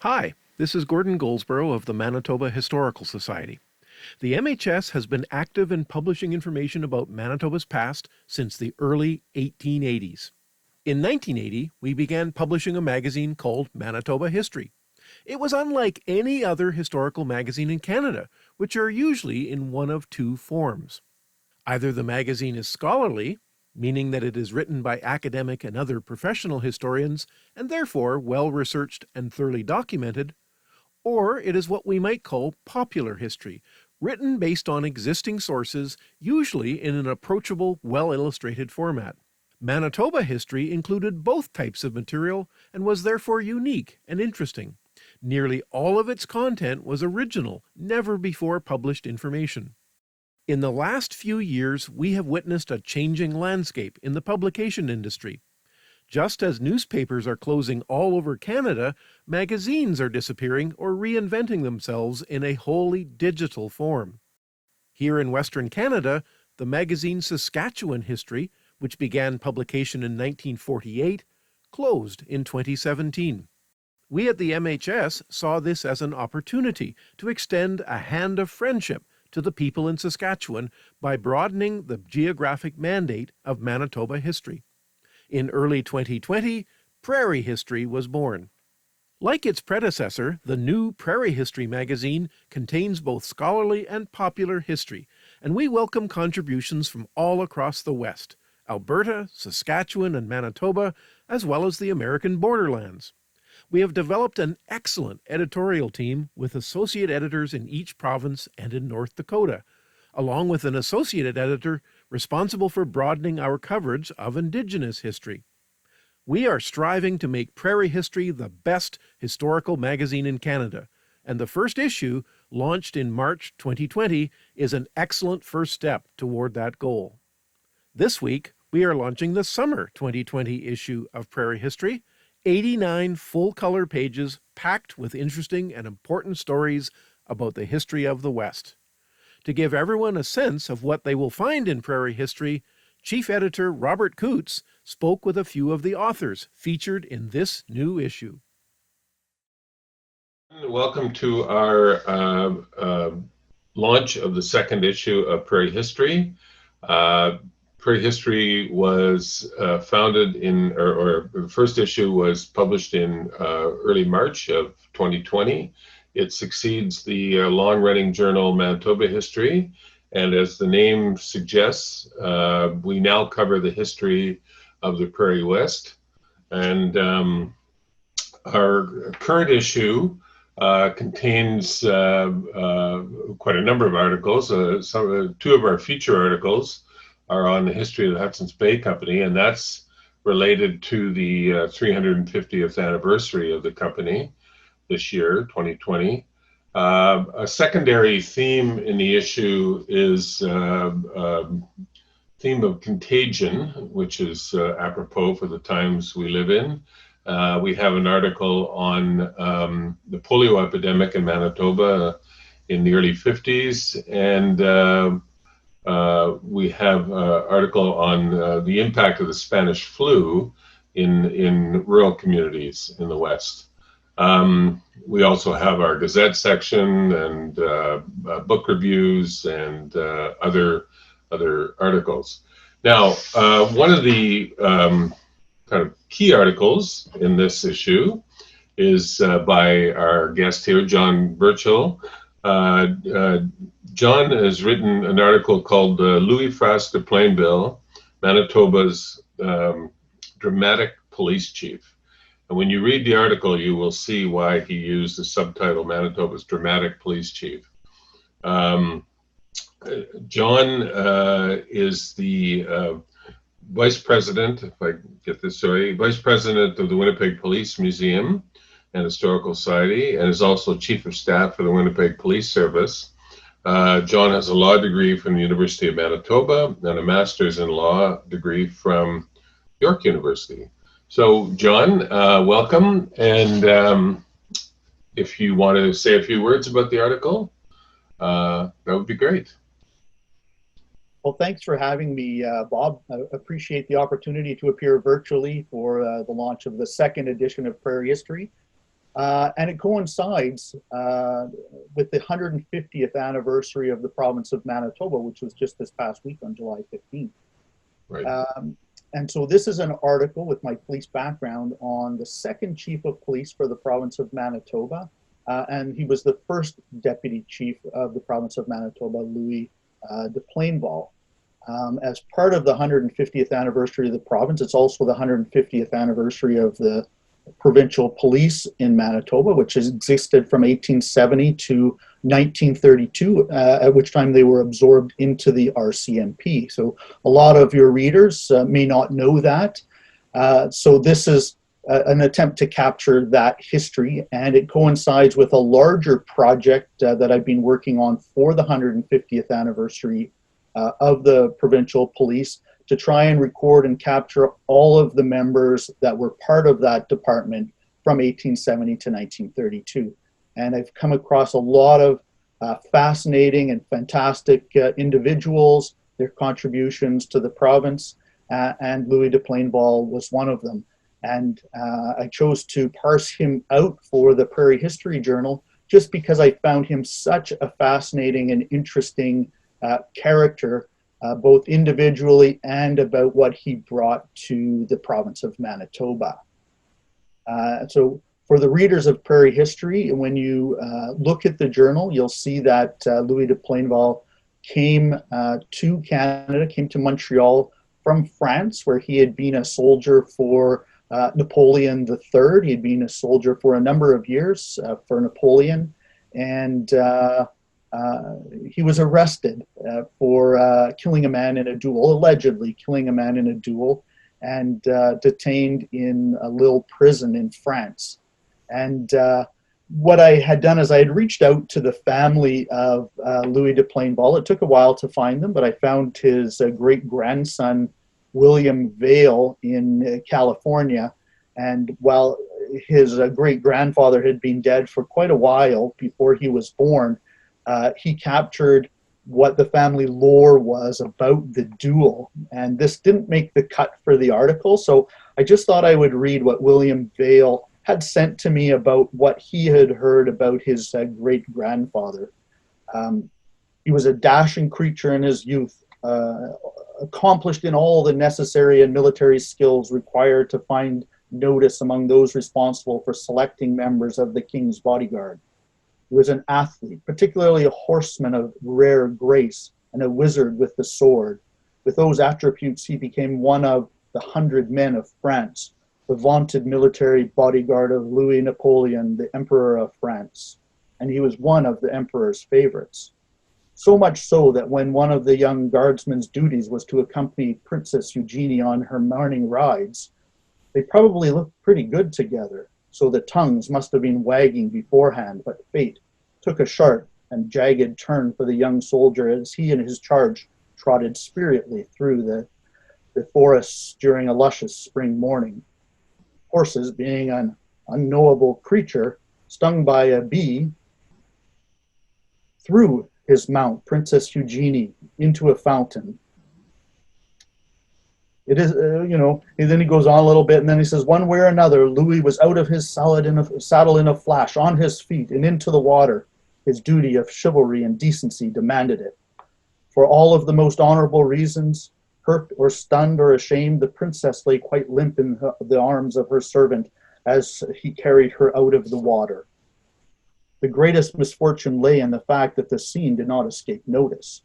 Hi, this is Gordon Goldsborough of the Manitoba Historical Society. The MHS has been active in publishing information about Manitoba's past since the early 1880s. In 1980, we began publishing a magazine called Manitoba History. It was unlike any other historical magazine in Canada, which are usually in one of two forms. Either the magazine is scholarly, meaning that it is written by academic and other professional historians, and therefore well researched and thoroughly documented, or it is what we might call popular history, written based on existing sources, usually in an approachable, well-illustrated format. Manitoba history included both types of material and was therefore unique and interesting. Nearly all of its content was original, never before published information. In the last few years, we have witnessed a changing landscape in the publication industry. Just as newspapers are closing all over Canada, magazines are disappearing or reinventing themselves in a wholly digital form. Here in Western Canada, the magazine Saskatchewan History, which began publication in 1948, closed in 2017. We at the MHS saw this as an opportunity to extend a hand of friendship to the people in Saskatchewan by broadening the geographic mandate of Manitoba history. In early 2020, Prairie History was born. Like its predecessor, the new Prairie History magazine contains both scholarly and popular history, and we welcome contributions from all across the West, Alberta, Saskatchewan, and Manitoba, as well as the American borderlands. We have developed an excellent editorial team with associate editors in each province and in North Dakota, along with an associate editor responsible for broadening our coverage of Indigenous history. We are striving to make Prairie History the best historical magazine in Canada, and the first issue, launched in March 2020, is an excellent first step toward that goal. This week, we are launching the summer 2020 issue of Prairie History, 89 full-color pages packed with interesting and important stories about the history of the West. To give everyone a sense of what they will find in Prairie History, Chief Editor Robert Coots spoke with a few of the authors featured in this new issue. Welcome to our launch of the second issue of Prairie History. Prairie History was founded or the first issue was published in early March of 2020. It succeeds the long-running journal Manitoba History, and as the name suggests, we now cover the history of the Prairie West. And our current issue contains quite a number of articles. Two of our feature articles are on the history of the Hudson's Bay Company, and that's related to the 350th anniversary of the company this year, 2020. A secondary theme in the issue is theme of contagion, which is apropos for the times we live in. We have an article on the polio epidemic in Manitoba in the early 50s, and we have an article on the impact of the Spanish flu in rural communities in the West. We also have our Gazette section and book reviews and other articles. Now, one of the kind of key articles in this issue is by our guest here, John Burchill. John has written an article called Louis Fras de Plainval, Manitoba's Dramatic Police Chief. And when you read the article, you will see why he used the subtitle Manitoba's Dramatic Police Chief. John is the Vice President, if I get this right, Vice President of the Winnipeg Police Museum and Historical Society, and is also Chief of Staff for the Winnipeg Police Service. John has a law degree from the University of Manitoba and a master's in law degree from York University. So, John, welcome, and if you want to say a few words about the article, that would be great. Well, thanks for having me, Bob. I appreciate the opportunity to appear virtually for the launch of the second edition of Prairie History. And it coincides with the 150th anniversary of the province of Manitoba, which was just this past week on July 15th. Right. And so this is an article with my police background on the second chief of police for the province of Manitoba. And he was the first deputy chief of the province of Manitoba, Louis de Plainval. As part of the 150th anniversary of the province, it's also the 150th anniversary of the provincial police in Manitoba, which has existed from 1870 to 1932, at which time they were absorbed into the RCMP. So a lot of your readers may not know that. So this is an attempt to capture that history, and it coincides with a larger project that I've been working on for the 150th anniversary of the provincial police, to try and record and capture all of the members that were part of that department from 1870 to 1932. And I've come across a lot of fascinating and fantastic individuals, their contributions to the province, and Louis de Plainval was one of them. And I chose to parse him out for the Prairie History Journal just because I found him such a fascinating and interesting character, both individually and about what he brought to the province of Manitoba. So for the readers of Prairie History, when you look at the journal, you'll see that Louis de Plainval came to Canada, came to Montreal from France, where he had been a soldier for Napoleon III. He had been a soldier for a number of years for Napoleon, and he was arrested for killing a man in a duel, allegedly killing a man in a duel, and detained in a Lille prison in France. And what I had done is I had reached out to the family of Louis de Plainval. It took a while to find them, but I found his great-grandson, William Vale, in California. And while his great-grandfather had been dead for quite a while before he was born, he captured what the family lore was about the duel. And this didn't make the cut for the article, so I just thought I would read what William Vale had sent to me about what he had heard about his great-grandfather. He was a dashing creature in his youth, accomplished in all the necessary and military skills required to find notice among those responsible for selecting members of the king's bodyguard. He was an athlete, particularly a horseman of rare grace, and a wizard with the sword. With those attributes, he became one of the 100 men of France, the vaunted military bodyguard of Louis Napoleon, the Emperor of France. And he was one of the Emperor's favorites. So much so that when one of the young guardsman's duties was to accompany Princess Eugenie on her morning rides, they probably looked pretty good together. So the tongues must have been wagging beforehand, but fate took a sharp and jagged turn for the young soldier as he and his charge trotted spiritedly through the forests during a luscious spring morning. Horses, being an unknowable creature, stung by a bee, threw his mount, Princess Eugenie, into a fountain. It is, and then he goes on a little bit, and then he says, one way or another, Louis was out of his saddle in a flash, on his feet, and into the water. His duty of chivalry and decency demanded it. For all of the most honorable reasons, hurt or stunned or ashamed, the princess lay quite limp in the arms of her servant as he carried her out of the water. The greatest misfortune lay in the fact that the scene did not escape notice.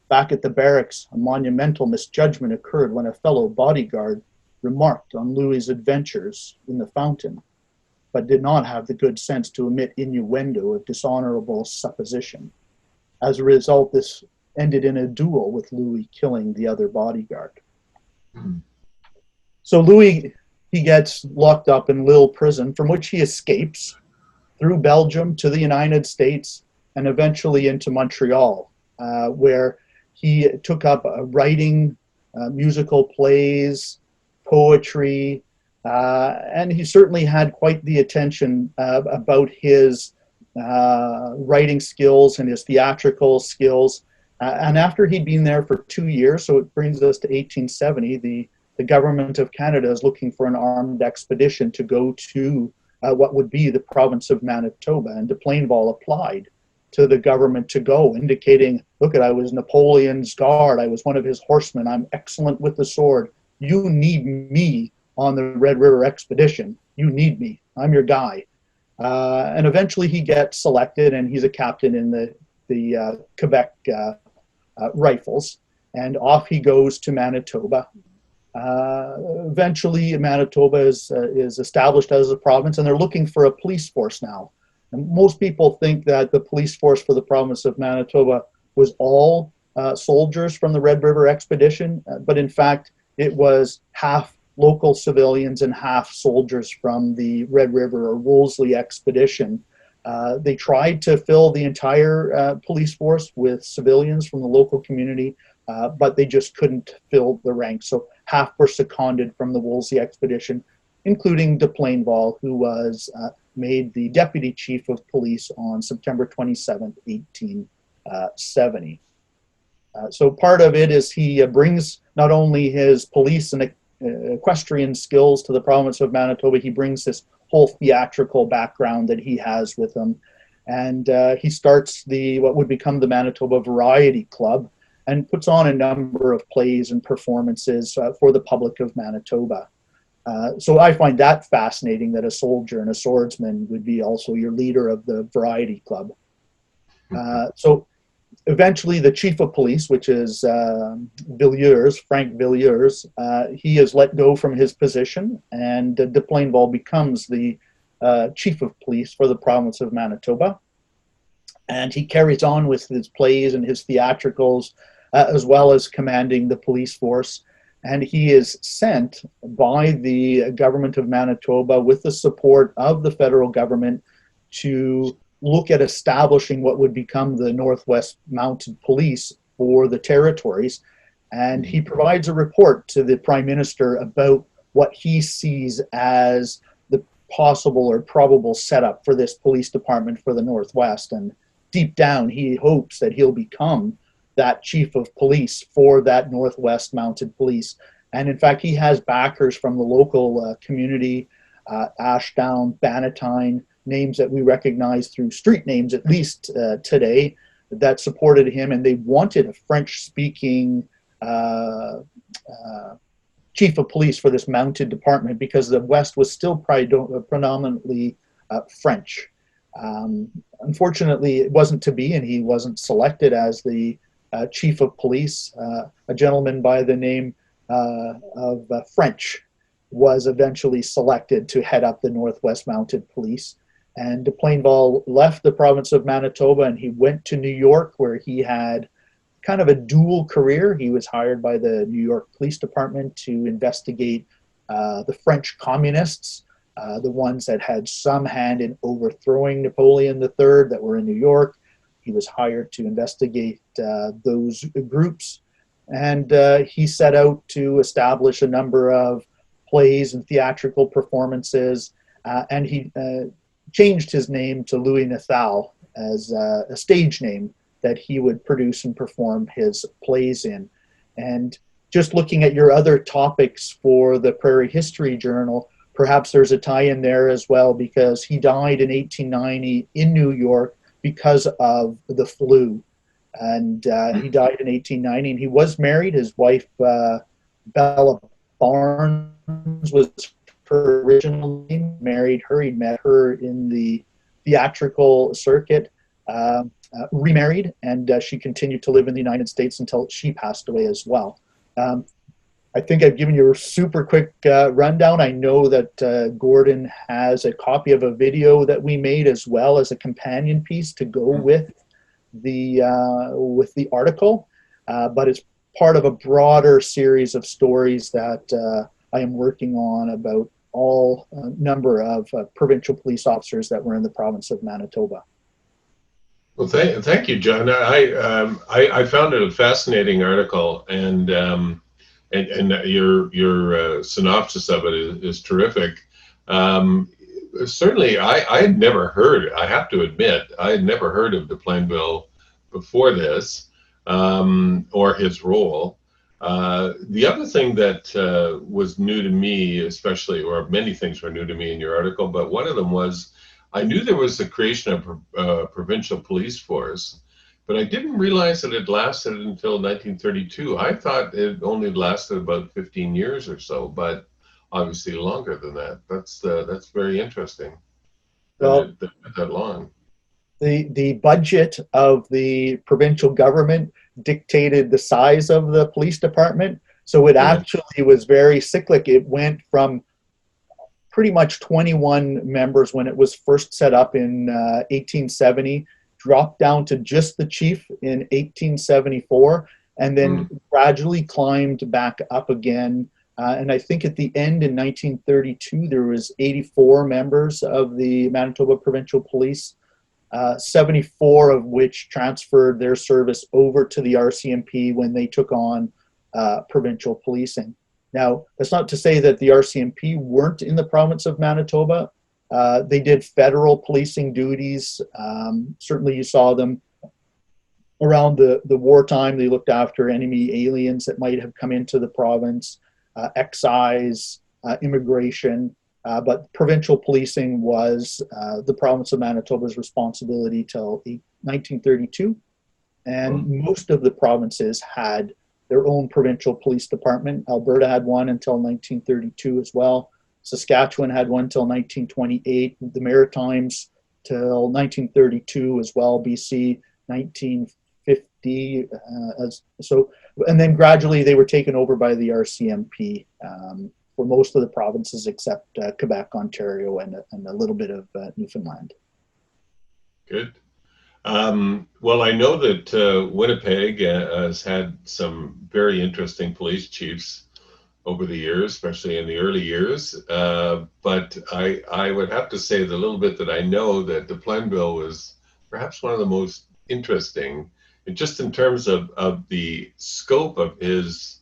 Back at the barracks, a monumental misjudgment occurred when a fellow bodyguard remarked on Louis's adventures in the fountain, but did not have the good sense to omit innuendo of dishonorable supposition. As a result, this ended in a duel with Louis killing the other bodyguard. So Louis, he gets locked up in Lille prison, from which he escapes through Belgium to the United States and eventually into Montreal, where he took up writing musical plays, poetry, and he certainly had quite the attention about his writing skills and his theatrical skills. And after he'd been there for 2 years, so it brings us to 1870, the government of Canada is looking for an armed expedition to go to what would be the province of Manitoba. And de Plainval applied to the government to go, indicating, look, I was Napoleon's guard. I was one of his horsemen. I'm excellent with the sword. You need me on the Red River expedition. You need me. I'm your guy. And eventually he gets selected, and he's a captain in the Quebec Rifles. And off he goes to Manitoba. Eventually, Manitoba is established as a province, and they're looking for a police force now. And most people think that the police force for the province of Manitoba was all soldiers from the Red River expedition, but in fact, it was half local civilians and half soldiers from the Red River or Wolseley expedition. They tried to fill the entire police force with civilians from the local community, but they just couldn't fill the ranks. So half were seconded from the Wolseley expedition, including de Plainval, who was made the deputy chief of police on September 27th, 1870. So part of it is he brings not only his police and equestrian skills to the province of Manitoba, he brings this whole theatrical background that he has with him. And he starts what would become the Manitoba Variety Club and puts on a number of plays and performances for the public of Manitoba. So I find that fascinating, that a soldier and a swordsman would be also your leader of the Variety Club. So eventually the chief of police, which is Frank Villiers, he is let go from his position, and de Plainval becomes the chief of police for the province of Manitoba. And he carries on with his plays and his theatricals, as well as commanding the police force. And he is sent by the government of Manitoba, with the support of the federal government, to look at establishing what would become the Northwest Mounted Police for the territories. And he provides a report to the Prime Minister about what he sees as the possible or probable setup for this police department for the Northwest. And deep down, he hopes that he'll become that chief of police for that Northwest Mounted Police. And in fact, he has backers from the local community, Ashdown, Bannatyne, names that we recognize through street names, at least today, that supported him. And they wanted a French-speaking chief of police for this mounted department, because the West was still predominantly French. Unfortunately, it wasn't to be, and he wasn't selected as the chief of police. A gentleman by the name of French was eventually selected to head up the Northwest Mounted Police. And de Plainval left the province of Manitoba, and he went to New York, where he had kind of a dual career. He was hired by the New York Police Department to investigate the French communists, the ones that had some hand in overthrowing Napoleon III that were in New York. He was hired to investigate those groups. And he set out to establish a number of plays and theatrical performances. And he changed his name to Louis Nathal as a stage name that he would produce and perform his plays in. And just looking at your other topics for the Prairie History Journal, perhaps there's a tie-in there as well, because he died in 1890 in New York because of the flu. And he died in 1890, and he was married. His wife, Bella Barnes, was her original name. Married her. He met her in the theatrical circuit, remarried, and she continued to live in the United States until she passed away as well. I think I've given you a super quick rundown. I know that Gordon has a copy of a video that we made, as well as a companion piece to go with the article, but it's part of a broader series of stories that I am working on about all number of provincial police officers that were in the province of Manitoba. Well, thank you, John. I found it a fascinating article, and your synopsis of it is terrific. Certainly, I had never heard. I have to admit, I had never heard of de Plainval before this, or his role. The other thing that was new to me, especially, or many things were new to me in your article, but one of them was I knew there was the creation of a provincial police force, but I didn't realize that it lasted until 1932. I thought it only lasted about 15 years or so, but obviously longer than that. That's very interesting that Well, it that long. the budget of the provincial government dictated the size of the police department. So it Yeah. actually was very cyclic. It went from pretty much 21 members when it was first set up in 1870, dropped down to just the chief in 1874, and then Mm. gradually climbed back up again. And I think at the end in 1932, there was 84 members of the Manitoba Provincial Police, 74 of which transferred their service over to the RCMP when they took on provincial policing. Now, that's not to say that the RCMP weren't in the province of Manitoba. They did federal policing duties. Certainly, you saw them around the wartime. They looked after enemy aliens that might have come into the province, excise, immigration. But provincial policing was the province of Manitoba's responsibility till 1932. And Mm. most of the provinces had their own provincial police department. Alberta had one until 1932 as well. Saskatchewan had one till 1928. The Maritimes till 1932 as well. BC 1950. And then gradually they were taken over by the RCMP for most of the provinces except Quebec, Ontario, and a little bit of Newfoundland. Good. Well, I know that Winnipeg has had some very interesting police chiefs over the years, especially in the early years. But I would have to say the little bit that I know that the Plainval was perhaps one of the most interesting, just in terms of the scope of his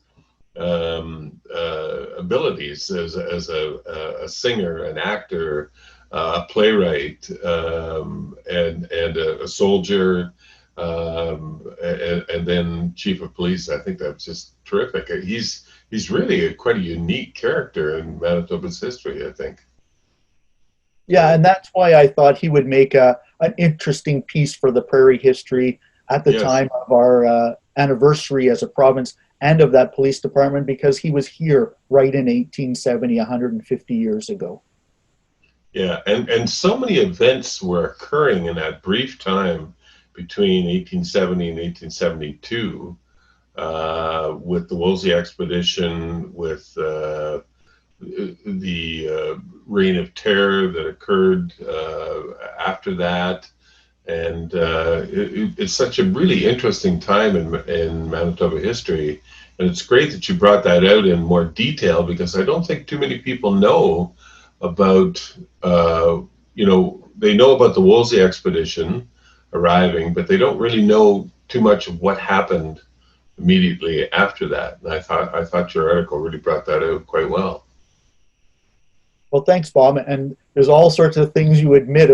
abilities as a singer, an actor, a playwright, and a soldier, and then chief of police. I think that's just terrific. He's really quite a unique character in Manitoba's history, I think. Yeah, and that's why I thought he would make an interesting piece for the Prairie History at the Yes. time of our anniversary as a province and of that police department, because he was here right in 1870, 150 years ago. Yeah, and so many events were occurring in that brief time between 1870 and 1872, with the Wolseley expedition, with the reign of terror that occurred after that. And it's such a really interesting time in Manitoba history. And it's great that you brought that out in more detail, because I don't think too many people know about, they know about the Wolseley expedition arriving, but they don't really know too much of what happened immediately after that. And I thought your article really brought that out quite well. Well, thanks, Bob. And there's all sorts of things you admit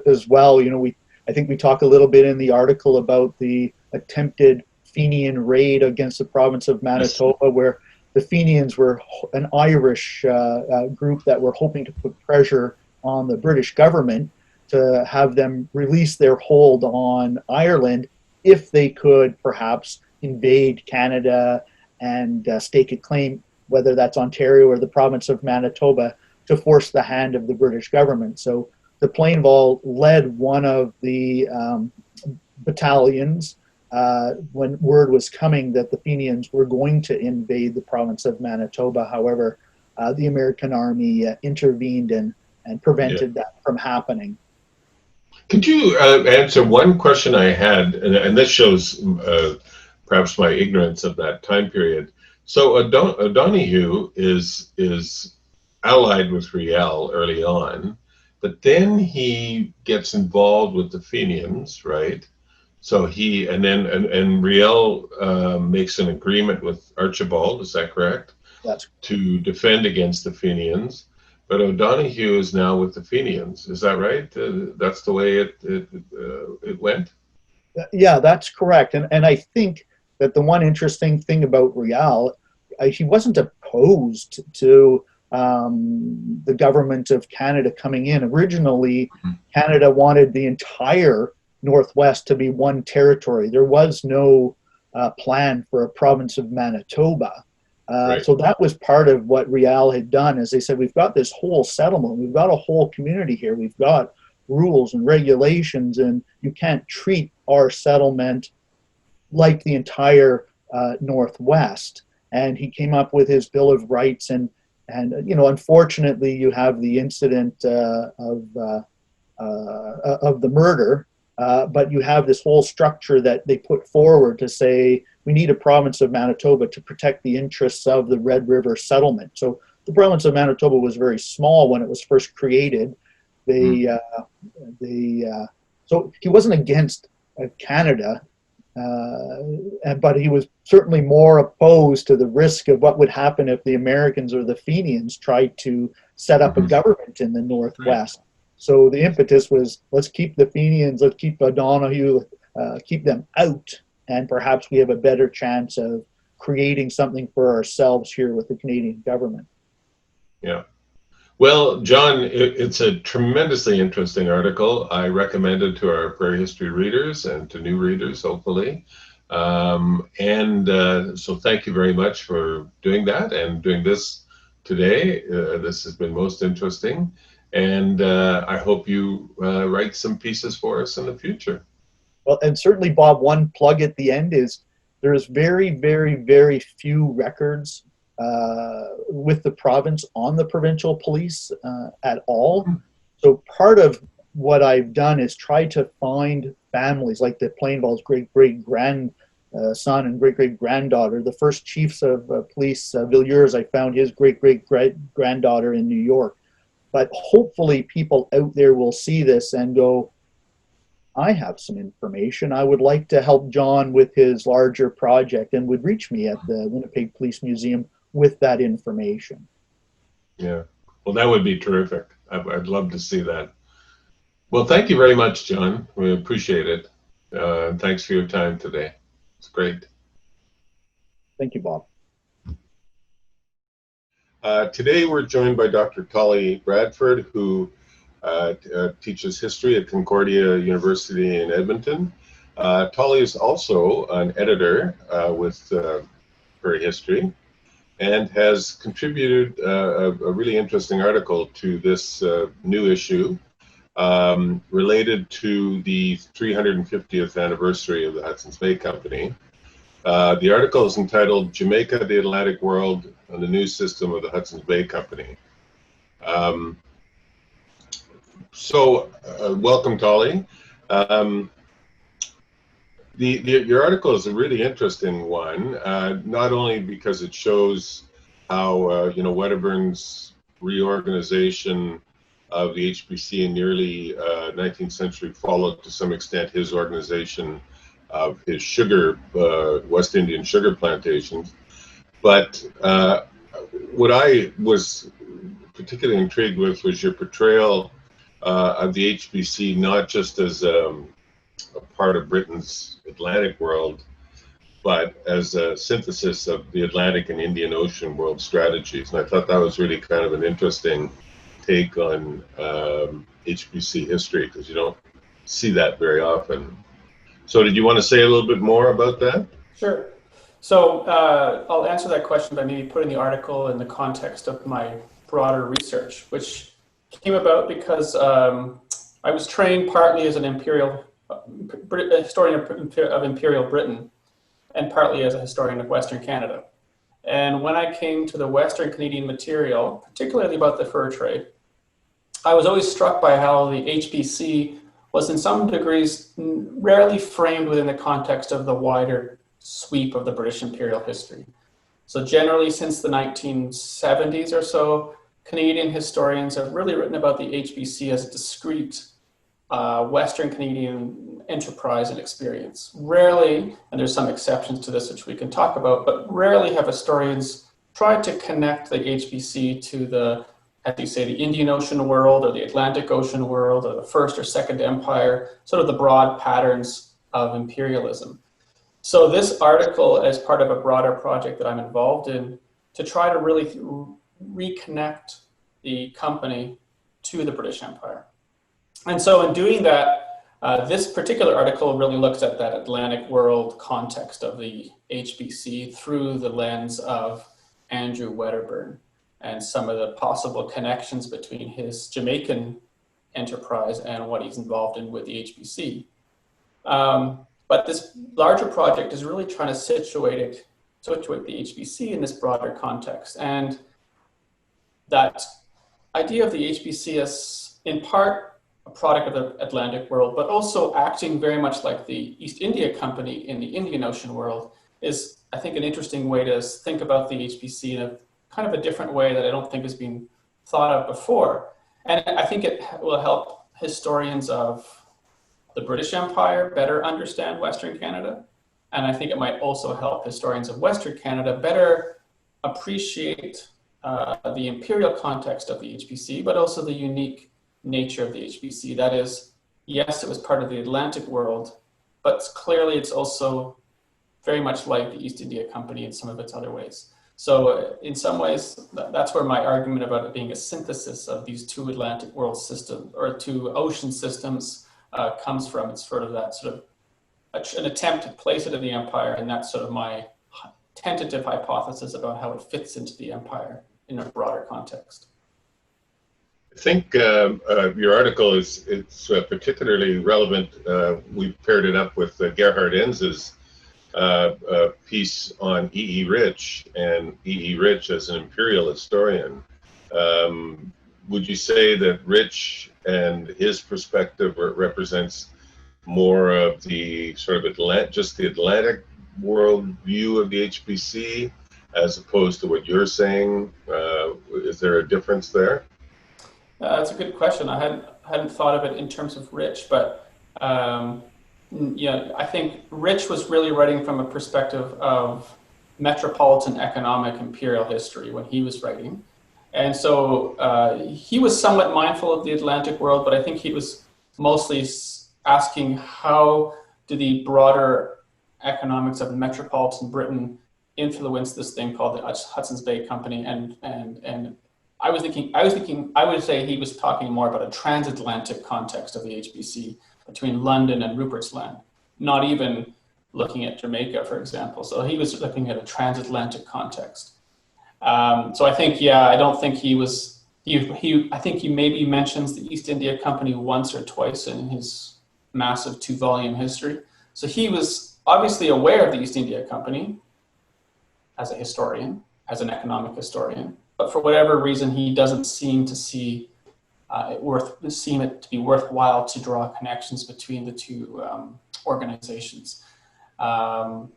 as well. I think we talk a little bit in the article about the attempted Fenian raid against the province of Manitoba, where the Fenians were an Irish group that were hoping to put pressure on the British government to have them release their hold on Ireland if they could perhaps invade Canada and stake a claim, whether that's Ontario or the province of Manitoba, to force the hand of the British government. So the Plainval led one of the battalions when word was coming that the Fenians were going to invade the province of Manitoba. However, the American army intervened and prevented that from happening. Could you answer one question I had, and this shows perhaps my ignorance of that time period. So O'Donoghue is allied with Riel early on, but then he gets involved with the Fenians, right? So and Riel makes an agreement with Archibald, is that correct? That's To defend against the Fenians. But O'Donoghue is now with the Fenians. Is that right? That's the way it went? Yeah, that's correct. And I think that the one interesting thing about Riel, he wasn't opposed to the government of Canada coming in. Originally, Canada wanted the entire Northwest to be one territory. There was no plan for a province of Manitoba. Right. So that was part of what Riel had done, is they said, we've got this whole settlement, we've got a whole community here, we've got rules and regulations, and you can't treat our settlement like the entire Northwest. And he came up with his Bill of Rights, and you know, unfortunately, you have the incident of the murder, but you have this whole structure that they put forward to say we need a province of Manitoba to protect the interests of the Red River settlement. So the province of Manitoba was very small when it was first created. So he wasn't against Canada, but he was certainly more opposed to the risk of what would happen if the Americans or the Fenians tried to set up a government in the Northwest. So the impetus was, let's keep the Fenians, let's keep O'Donoghue, keep them out, and perhaps we have a better chance of creating something for ourselves here with the Canadian government. Yeah. Well, John, it's a tremendously interesting article. I recommend it to our Prairie History readers and to new readers, hopefully. So thank you very much for doing that and doing this today. This has been most interesting. And I hope you write some pieces for us in the future. Well, and certainly, Bob, one plug at the end is there's very, very, very few records with the province on the provincial police at all. So part of what I've done is try to find families like the Plainval's great-great-grandson and great-great-granddaughter. The first chiefs of police, Villiers, I found his great-great-granddaughter in New York. But hopefully people out there will see this and go, I have some information. I would like to help John with his larger project, and would reach me at the Winnipeg Police Museum with that information. Yeah, well, that would be terrific. I'd love to see that. Well, thank you very much, John. We appreciate it. Thanks for your time today. It's great. Thank you, Bob. Today we're joined by Dr. Tolly Bradford, who teaches history at Concordia University in Edmonton. Tolly is also an editor with Prairie History and has contributed a really interesting article to this new issue related to the 350th anniversary of the Hudson's Bay Company. The article is entitled Jamaica, the Atlantic World, and the New System of the Hudson's Bay Company. Welcome, Tolly. Your article is a really interesting one, not only because it shows how Wedderburn's reorganization of the HBC in the early 19th century followed to some extent his organization of his sugar, West Indian sugar plantations. But what I was particularly intrigued with was your portrayal of the HBC not just as a part of Britain's Atlantic world, but as a synthesis of the Atlantic and Indian Ocean world strategies. And I thought that was really kind of an interesting take on HBC history, because you don't see that very often. So did you want to say a little bit more about that? Sure. So I'll answer that question by maybe putting the article in the context of my broader research, which came about because I was trained partly as an historian of Imperial Britain and partly as a historian of Western Canada. And when I came to the Western Canadian material, particularly about the fur trade, I was always struck by how the HBC was in some degrees rarely framed within the context of the wider sweep of the British imperial history. So generally since the 1970s or so, Canadian historians have really written about the HBC as a discrete Western Canadian enterprise and experience. Rarely, and there's some exceptions to this which we can talk about, but rarely have historians tried to connect the HBC to the, as you say, the Indian Ocean world or the Atlantic Ocean world or the First or Second Empire, sort of the broad patterns of imperialism. So this article is part of a broader project that I'm involved in to try to really reconnect the company to the British Empire. And so in doing that, this particular article really looks at that Atlantic world context of the HBC through the lens of Andrew Wedderburn and some of the possible connections between his Jamaican enterprise and what he's involved in with the HBC. But this larger project is really trying to situate the HBC in this broader context. And that idea of the HBC as in part a product of the Atlantic world, but also acting very much like the East India Company in the Indian Ocean world is, I think, an interesting way to think about the HBC in a kind of a different way that I don't think has been thought of before. And I think it will help historians of the British Empire better understand Western Canada. And I think it might also help historians of Western Canada better appreciate the imperial context of the HBC, but also the unique nature of the HBC. That is, yes, it was part of the Atlantic world, but clearly it's also very much like the East India Company in some of its other ways. So in some ways, that's where my argument about it being a synthesis of these two Atlantic world systems or two ocean systems comes from. It's sort of that sort of an attempt to place it in the empire, and that's sort of my tentative hypothesis about how it fits into the empire in a broader context. I think your article is particularly relevant. We paired it up with Gerhard Enz's piece on E.E. Rich, and E.E. Rich as an imperial historian. Would you say that Rich and his perspective represents more of the sort of just the Atlantic world view of the HBC, as opposed to what you're saying? Is there a difference there? That's a good question. I hadn't thought of it in terms of Rich, but I think Rich was really writing from a perspective of metropolitan economic imperial history when he was writing. And so he was somewhat mindful of the Atlantic world, but I think he was mostly asking how do the broader economics of metropolitan Britain influence this thing called the Hudson's Bay Company. And I would say he was talking more about a transatlantic context of the HBC between London and Rupert's Land, not even looking at Jamaica, for example. So he was looking at a transatlantic context. So I think, I don't think he was, I think he maybe mentions the East India Company once or twice in his massive 2-volume history. So he was obviously aware of the East India Company as a historian, as an economic historian, but for whatever reason, he doesn't seem to see it to be worthwhile to draw connections between the two organizations. And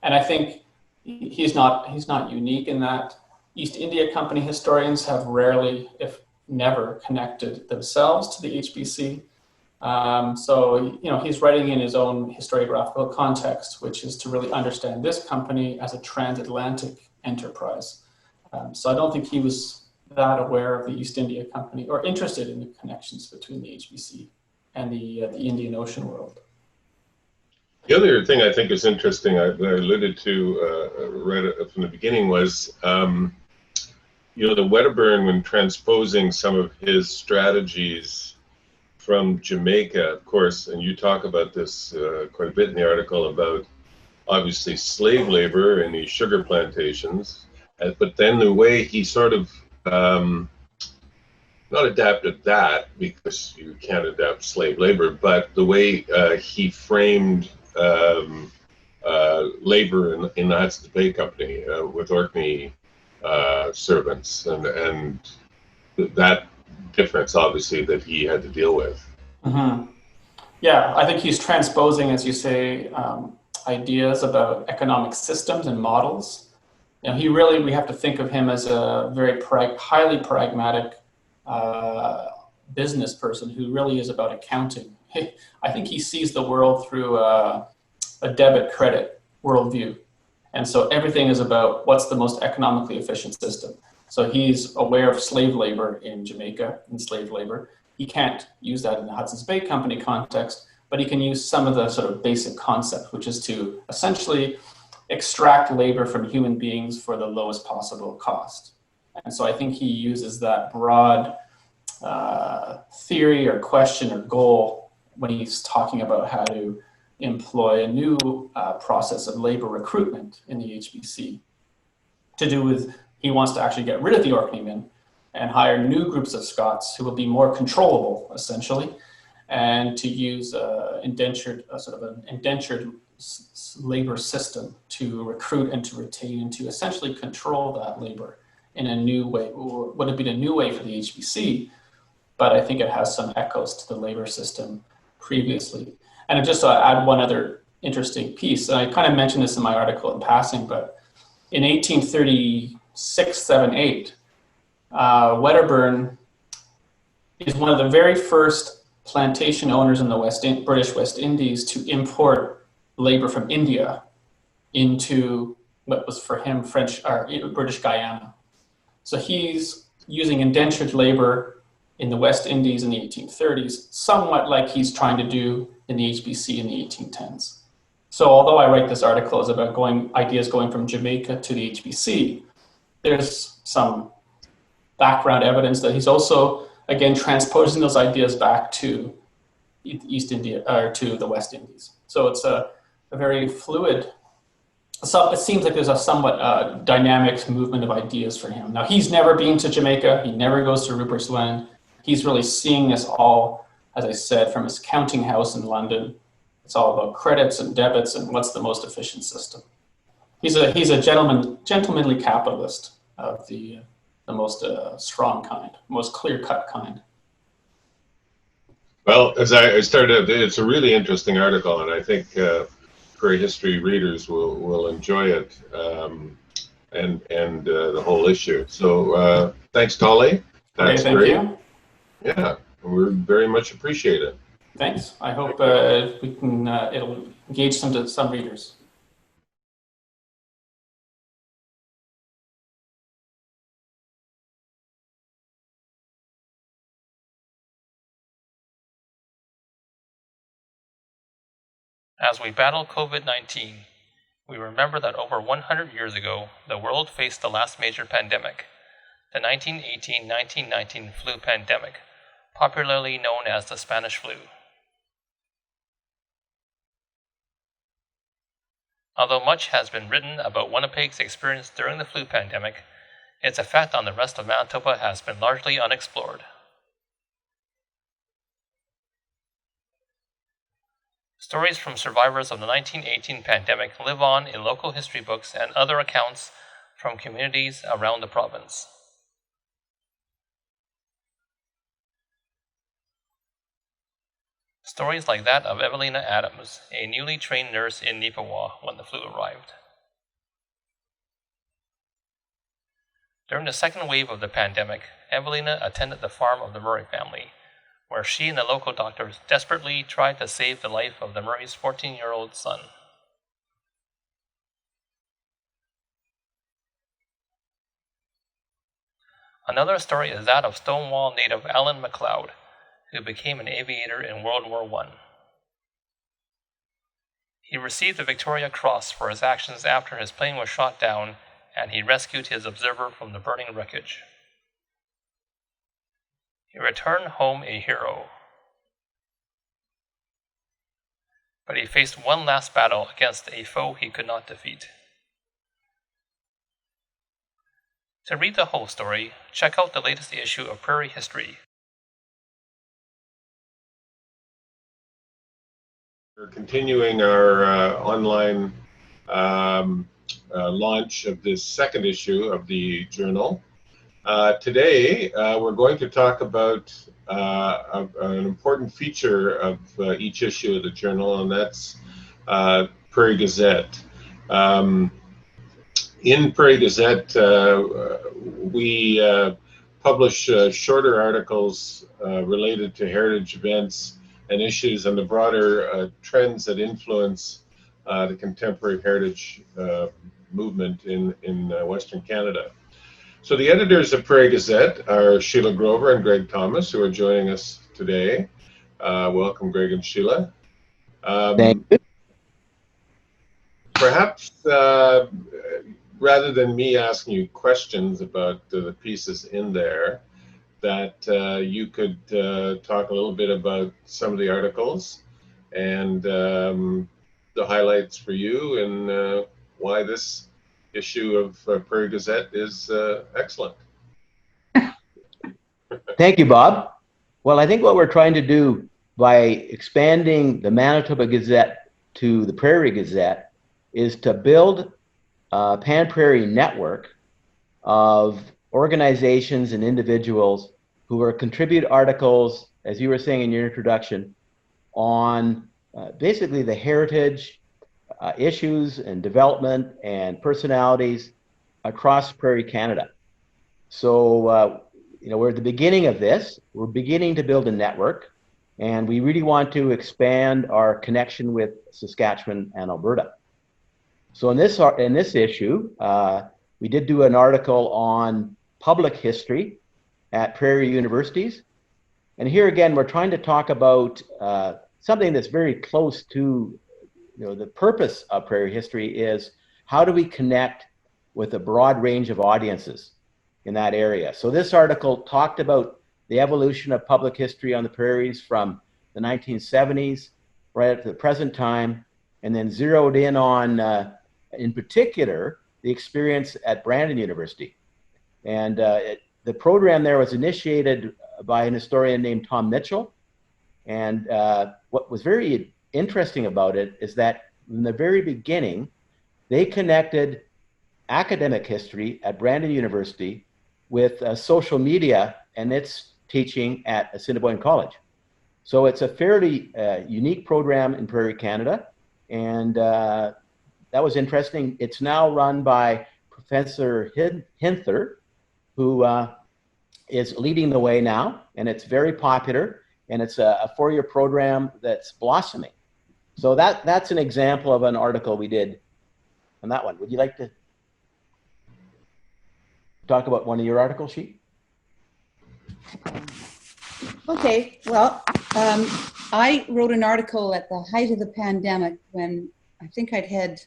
I think he's not unique in that East India Company historians have rarely, if never, connected themselves to the HBC. So he's writing in his own historiographical context, which is to really understand this company as a transatlantic enterprise. So I don't think he was that aware of the East India Company or interested in the connections between the HBC and the Indian Ocean world. The other thing I think is interesting, I alluded to right from the beginning, was the Wedderburn, when transposing some of his strategies from Jamaica, of course, and you talk about this quite a bit in the article about obviously slave labor in these sugar plantations, but then the way he sort of not adapted that, because you can't adapt slave labor, but the way he framed labor in the Hudson's Bay Company with Orkney servants, and that difference, obviously, that he had to deal with. Mm-hmm. Yeah, I think he's transposing, as you say, ideas about economic systems and models. We have to think of him as a very highly pragmatic business person who really is about accounting. I think he sees the world through a debit-credit worldview. And so everything is about what's the most economically efficient system. So he's aware of slave labor in Jamaica, and slave labor. He can't use that in the Hudson's Bay Company context, but he can use some of the sort of basic concept, which is to essentially extract labor from human beings for the lowest possible cost. And so I think he uses that broad theory or question or goal when he's talking about how to employ a new process of labor recruitment in the HBC, to do with, he wants to actually get rid of the Orkneymen and hire new groups of Scots who will be more controllable, essentially, and to use sort of an indentured labor system to recruit and to retain and to essentially control that labor in a new way. Would have been a new way for the HBC, but I think it has some echoes to the labor system previously. And just to add one other interesting piece, and I kind of mentioned this in my article in passing, but in 1836, 7, 8, Wedderburn is one of the very first plantation owners in the British West Indies to import labor from India into what was for him British Guyana. So he's using indentured labor in the West Indies in the 1830s, somewhat like he's trying to do in the HBC in the 1810s. So although I write this article is about ideas going from Jamaica to the HBC, there's some background evidence that he's also, again, transposing those ideas back to East India, or to the West Indies. So it's a very fluid, so it seems like there's a somewhat dynamic movement of ideas for him. Now, he's never been to Jamaica. He never goes to Rupert's Land. He's really seeing this all, as I said, from his counting house in London. It's all about credits and debits and what's the most efficient system. He's a gentlemanly capitalist of the most strong kind, most clear-cut kind. Well, as I started, it's a really interesting article, and I think Prairie History readers will enjoy it, and the whole issue. So thanks, Tolly. That's okay, thank great. You. Yeah, we very much appreciate it. Thanks. I hope we can it'll engage some readers. As we battle COVID-19, we remember that over 100 years ago, the world faced the last major pandemic, the 1918-1919 flu pandemic, popularly known as the Spanish flu. Although much has been written about Winnipeg's experience during the flu pandemic, its effect on the rest of Manitoba has been largely unexplored. Stories from survivors of the 1918 pandemic live on in local history books and other accounts from communities around the province. Stories like that of Evelina Adams, a newly trained nurse in Neepawa when the flu arrived. During the second wave of the pandemic, Evelina attended the farm of the Murray family, where she and the local doctors desperately tried to save the life of the Murray's 14-year-old son. Another story is that of Stonewall native Alan MacLeod, who became an aviator in World War I. He received the Victoria Cross for his actions after his plane was shot down, and he rescued his observer from the burning wreckage. He returned home a hero. But he faced one last battle against a foe he could not defeat. To read the whole story, check out the latest issue of Prairie History. We're continuing our online launch of this second issue of the journal. Today, we're going to talk about an important feature of each issue of the journal, and that's Prairie Gazette. In Prairie Gazette, we publish shorter articles related to heritage events and issues and the broader trends that influence the contemporary heritage movement in Western Canada. So the editors of Prairie Gazette are Sheila Grover and Greg Thomas, who are joining us today. Welcome, Greg and Sheila. Thank you. Perhaps rather than me asking you questions about the pieces in there, that you could talk a little bit about some of the articles and the highlights for you and why this issue of Prairie Gazette is excellent. Thank you, Bob. Well, I think what we're trying to do by expanding the Manitoba Gazette to the Prairie Gazette is to build a pan-prairie network of organizations and individuals who are contribute articles, as you were saying in your introduction, on basically the heritage, issues and development and personalities across Prairie Canada. So, we're at the beginning of this. We're beginning to build a network, and we really want to expand our connection with Saskatchewan and Alberta. So in this issue, we did do an article on public history at Prairie universities. And here again, we're trying to talk about something that's very close to the purpose of Prairie history is how do we connect with a broad range of audiences in that area. So this article talked about the evolution of public history on the prairies from the 1970s right up to the present time, and then zeroed in on, in particular, the experience at Brandon University. And the program there was initiated by an historian named Tom Mitchell. And what was very interesting about it is that in the very beginning, they connected academic history at Brandon University with social media and its teaching at Assiniboine College. So it's a fairly unique program in Prairie Canada, and that was interesting. It's now run by Professor Hinther, who is leading the way now, and it's very popular, and it's a four-year program that's blossoming. So that's an example of an article we did on that one. Would you like to talk about one of your articles, She? Okay, well, I wrote an article at the height of the pandemic when I think I'd had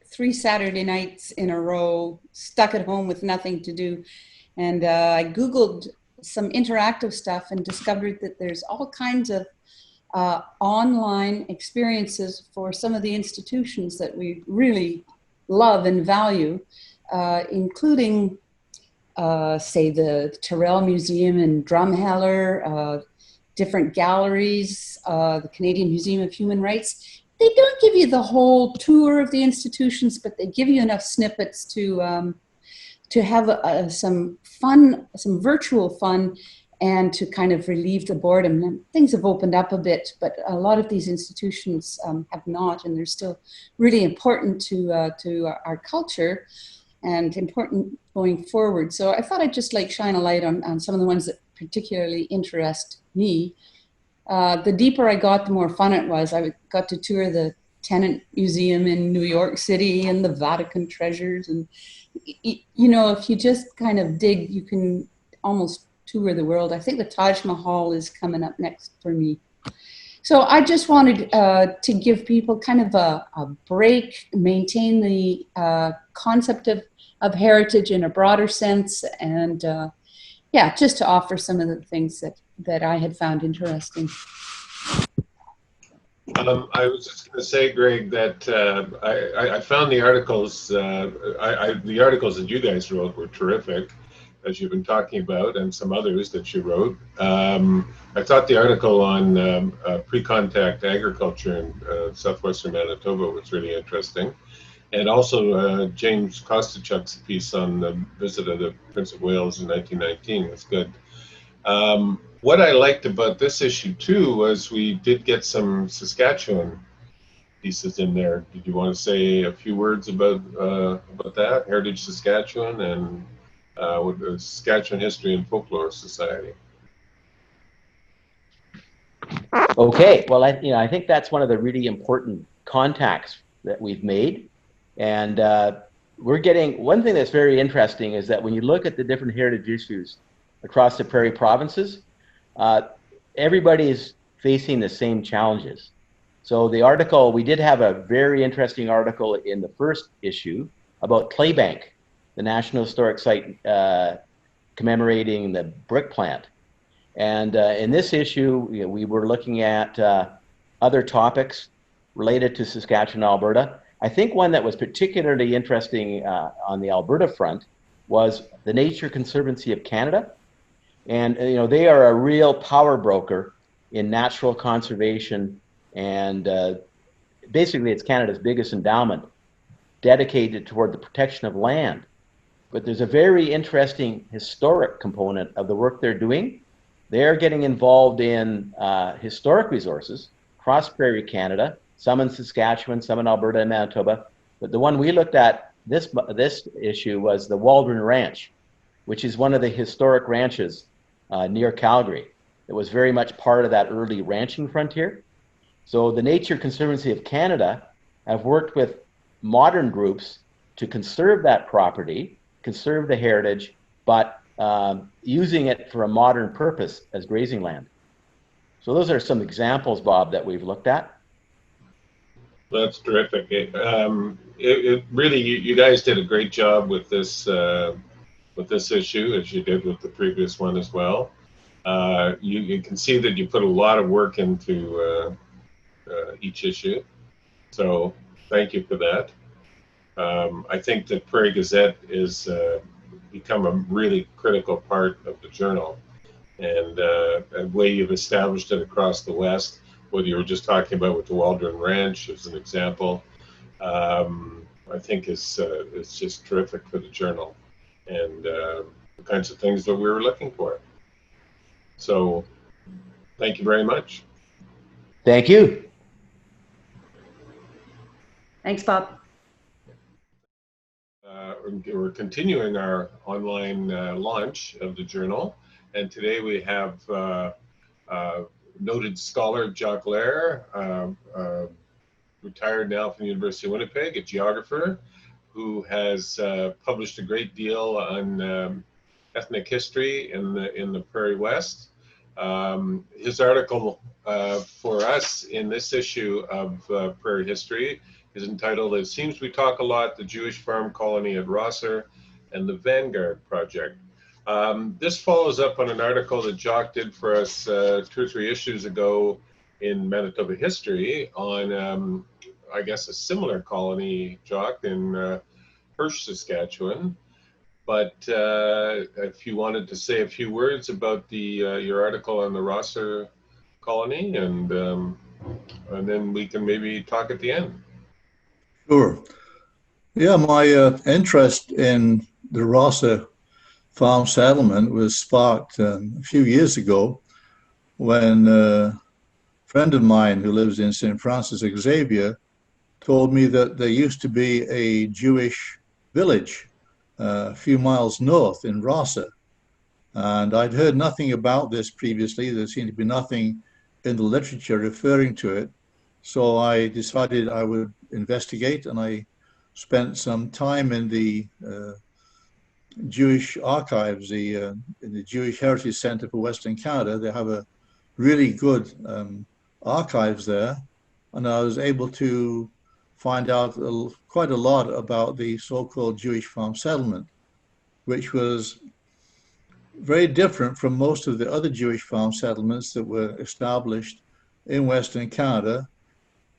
3 Saturday nights in a row, stuck at home with nothing to do. And I Googled some interactive stuff and discovered that there's all kinds of online experiences for some of the institutions that we really love and value, including say the Tyrrell Museum in Drumheller, different galleries, the Canadian Museum of Human Rights. They don't give you the whole tour of the institutions, but they give you enough snippets to have some fun, some virtual fun, and to kind of relieve the boredom. And things have opened up a bit, but a lot of these institutions have not, and they're still really important to our culture and important going forward. So I thought I'd just shine a light on some of the ones that particularly interest me. The deeper I got, the more fun it was. I got to tour the Tennant Museum in New York City and the Vatican treasures. And, if you just kind of dig, you can almost tour the world. I think the Taj Mahal is coming up next for me. So I just wanted to give people kind of a break, maintain the concept of heritage in a broader sense, and just to offer some of the things that I had found interesting. I was just going to say, Greg, that I found the articles. The articles that you guys wrote were terrific, as you've been talking about, and some others that you wrote. I thought the article on pre-contact agriculture in southwestern Manitoba was really interesting. And also James Kostachuk's piece on the visit of the Prince of Wales in 1919 was good. What I liked about this issue too was we did get some Saskatchewan pieces in there. Did you want to say a few words about that, Heritage Saskatchewan and with the Saskatchewan History and Folklore Society? Okay, well, I think that's one of the really important contacts that we've made. And we're getting, one thing that's very interesting is that when you look at the different heritage issues across the Prairie provinces, everybody is facing the same challenges. So the article, we did have a very interesting article in the first issue about Claybank, the National Historic Site commemorating the brick plant. And in this issue, we were looking at other topics related to Saskatchewan, Alberta. I think one that was particularly interesting on the Alberta front was the Nature Conservancy of Canada. And they are a real power broker in natural conservation, and basically it's Canada's biggest endowment dedicated toward the protection of land. But there's a very interesting historic component of the work they're doing. They're getting involved in historic resources across Prairie Canada, some in Saskatchewan, some in Alberta and Manitoba. But the one we looked at this issue was the Waldron Ranch, which is one of the historic ranches near Calgary. It was very much part of that early ranching frontier. So the Nature Conservancy of Canada have worked with modern groups to conserve that property, conserve the heritage, but using it for a modern purpose as grazing land. So those are some examples, Bob, that we've looked at. That's terrific. It really, you guys did a great job with this issue, as you did with the previous one as well. You can see that you put a lot of work into each issue. So thank you for that. I think that Prairie Gazette is become a really critical part of the journal, and a way you've established it across the West, whether you were just talking about with the Waldron Ranch as an example, I think is just terrific for the journal, and the kinds of things that we were looking for. So thank you very much. Thank you. Thanks, Bob. We're continuing our online launch of the journal, and today we have noted scholar Jacques Lair, retired now from the University of Winnipeg, a geographer who has published a great deal on ethnic history in the Prairie West. His article for us in this issue of Prairie History is entitled, "It Seems We Talk a Lot, the Jewish Farm Colony at Rosser and the Vanguard Project." This follows up on an article that Jacques did for us 2 or 3 issues ago in Manitoba History on, I guess, a similar colony, Jacques, in Hirsch, Saskatchewan. But if you wanted to say a few words about your article on the Rosser colony, and then we can maybe talk at the end. Sure. Yeah, my interest in the Rosser farm settlement was sparked a few years ago when a friend of mine who lives in St. Francis Xavier told me that there used to be a Jewish village a few miles north in Rosser. And I'd heard nothing about this previously. There seemed to be nothing in the literature referring to it. So I decided I would investigate, and I spent some time in the Jewish archives, in the Jewish Heritage Center for Western Canada. They have a really good archives there, and I was able to find out quite a lot about the so-called Jewish farm settlement, which was very different from most of the other Jewish farm settlements that were established in Western Canada,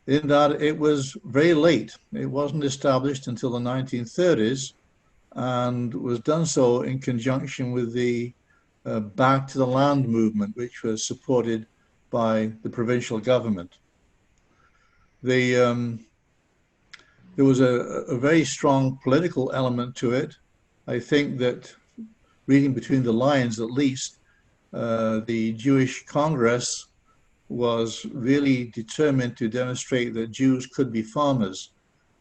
in that it was very late. It wasn't established until the 1930s, and was done so in conjunction with the Back to the Land movement, which was supported by the provincial government. There was a very strong political element to it. I think that, reading between the lines at least, the Jewish Congress was really determined to demonstrate that Jews could be farmers.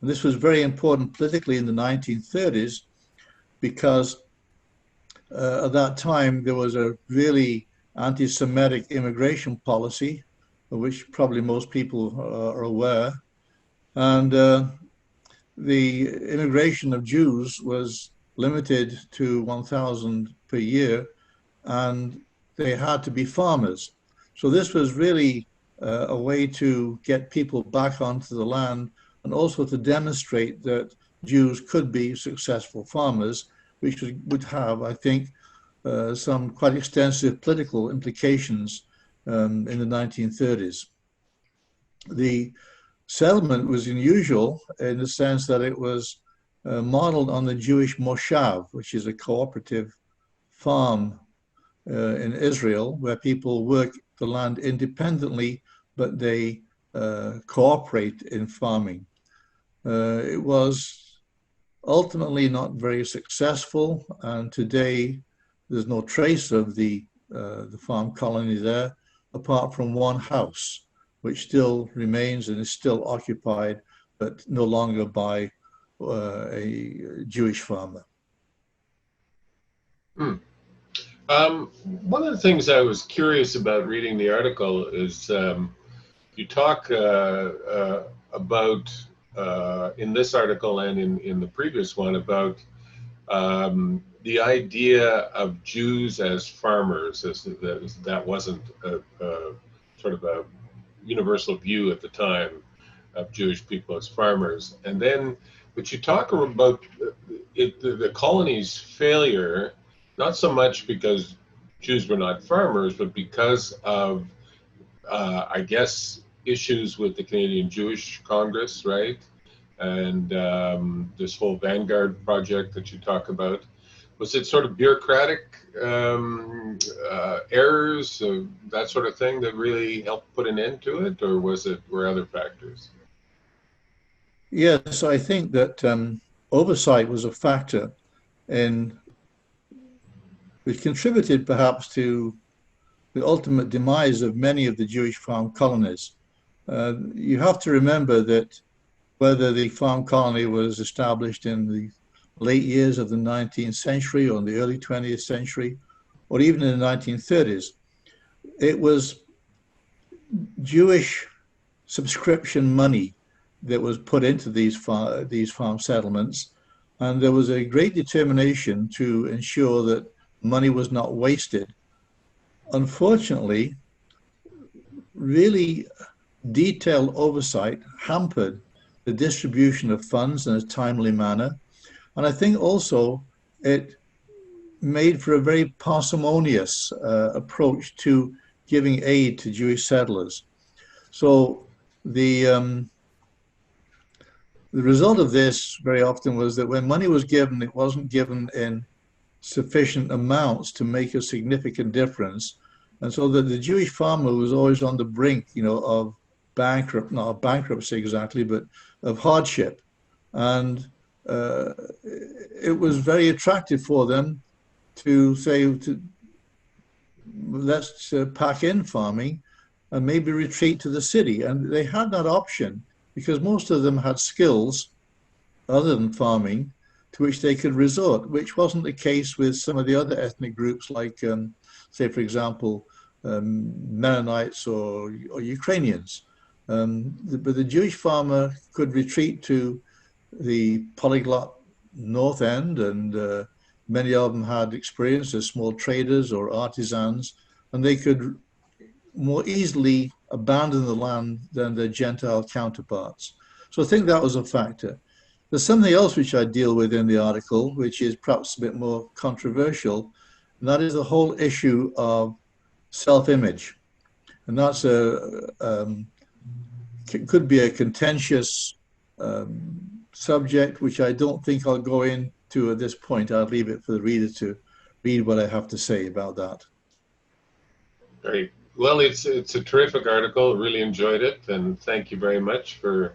And this was very important politically in the 1930s, because at that time there was a really anti-Semitic immigration policy, of which probably most people are aware. And the immigration of Jews was limited to 1,000 per year, and they had to be farmers. So this was really a way to get people back onto the land and also to demonstrate that Jews could be successful farmers, which would have, I think, some quite extensive political implications in the 1930s. The settlement was unusual in the sense that it was modeled on the Jewish moshav, which is a cooperative farm in Israel, where people work the land independently, but they cooperate in farming. It was ultimately not very successful, and today there's no trace of the farm colony there, apart from one house, which still remains and is still occupied, but no longer by a Jewish farmer. One of the things I was curious about reading the article is you talk about, in this article and in the previous one, about the idea of Jews as farmers, as that wasn't a sort of a universal view at the time of Jewish people as farmers. And then, but you talk about the colony's failure, not so much because Jews were not farmers, but because of, I guess, issues with the Canadian Jewish Congress, right? And this whole Vanguard project that you talk about. Was it sort of bureaucratic errors, that sort of thing, that really helped put an end to it, or were other factors? Yes, I think that oversight was a factor which contributed perhaps to the ultimate demise of many of the Jewish farm colonies. You have to remember that whether the farm colony was established in the late years of the 19th century or in the early 20th century, or even in the 1930s, it was Jewish subscription money that was put into these farm settlements, and there was a great determination to ensure that money was not wasted. Unfortunately, really detailed oversight hampered the distribution of funds in a timely manner. And I think also it made for a very parsimonious approach to giving aid to Jewish settlers. So the result of this very often was that when money was given, it wasn't given in sufficient amounts to make a significant difference. And so that the Jewish farmer was always on the brink, of not bankruptcy exactly, but of hardship. And it was very attractive for them to say, let's pack in farming and maybe retreat to the city. And they had that option because most of them had skills other than farming to which they could resort, which wasn't the case with some of the other ethnic groups like, say, for example, Mennonites or Ukrainians. But the Jewish farmer could retreat to the polyglot North End, and many of them had experience as small traders or artisans, and they could more easily abandon the land than their Gentile counterparts. So I think that was a factor. There's something else which I deal with in the article, which is perhaps a bit more controversial, and that is the whole issue of self-image. And that's could be a contentious subject, which I don't think I'll go into at this point. I'll leave it for the reader to read what I have to say about that. Great. Well, it's a terrific article. Really enjoyed it, and thank you very much for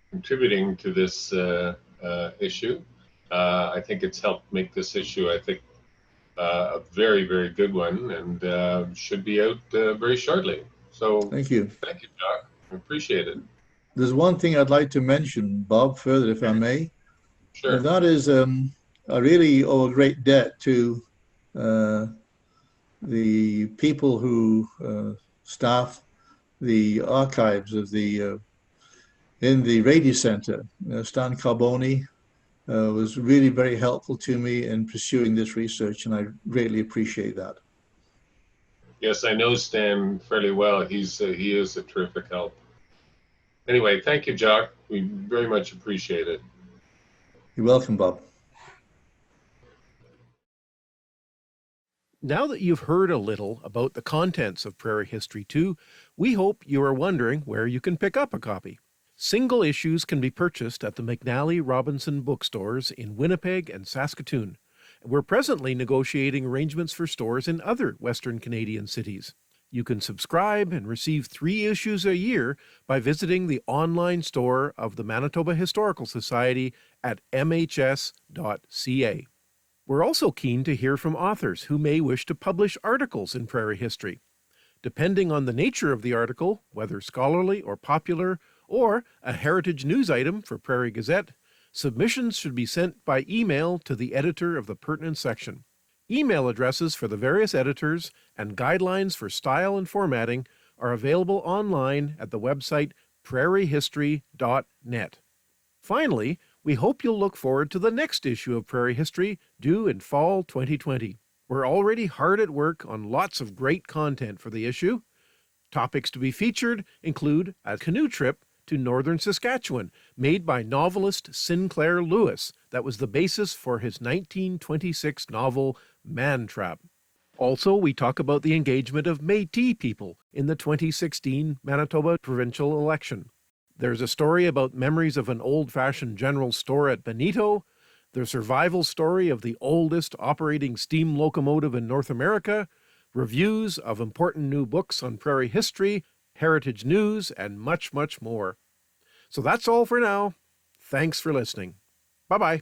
contributing to this issue. I think it's helped make this issue, I think, a very, very good one, and should be out very shortly. So thank you. Thank you, Doc. I appreciate it. There's one thing I'd like to mention, Bob, further, if I may. Sure. And that is, I really owe a great debt to the people who staff the archives of in the Radio Center. Stan Carboni was really very helpful to me in pursuing this research, and I greatly appreciate that. Yes, I know Stan fairly well. He is a terrific help. Anyway, thank you, Jock. We very much appreciate it. You're welcome, Bob. Now that you've heard a little about the contents of Prairie History 2, we hope you are wondering where you can pick up a copy. Single issues can be purchased at the McNally Robinson bookstores in Winnipeg and Saskatoon. We're presently negotiating arrangements for stores in other Western Canadian cities. You can subscribe and receive 3 issues a year by visiting the online store of the Manitoba Historical Society at mhs.ca. We're also keen to hear from authors who may wish to publish articles in Prairie History. Depending on the nature of the article, whether scholarly or popular, or a heritage news item for Prairie Gazette, submissions should be sent by email to the editor of the pertinent section. Email addresses for the various editors and guidelines for style and formatting are available online at the website prairiehistory.net. Finally, we hope you'll look forward to the next issue of Prairie History due in fall 2020. We're already hard at work on lots of great content for the issue. Topics to be featured include a canoe trip to northern Saskatchewan made by novelist Sinclair Lewis that was the basis for his 1926 novel Man Trap. Also, we talk about the engagement of Métis people in the 2016 Manitoba provincial election. There's a story about memories of an old-fashioned general store at Benito, the survival story of the oldest operating steam locomotive in North America, reviews of important new books on prairie history, heritage news, and much, much more. So that's all for now. Thanks for listening. Bye-bye.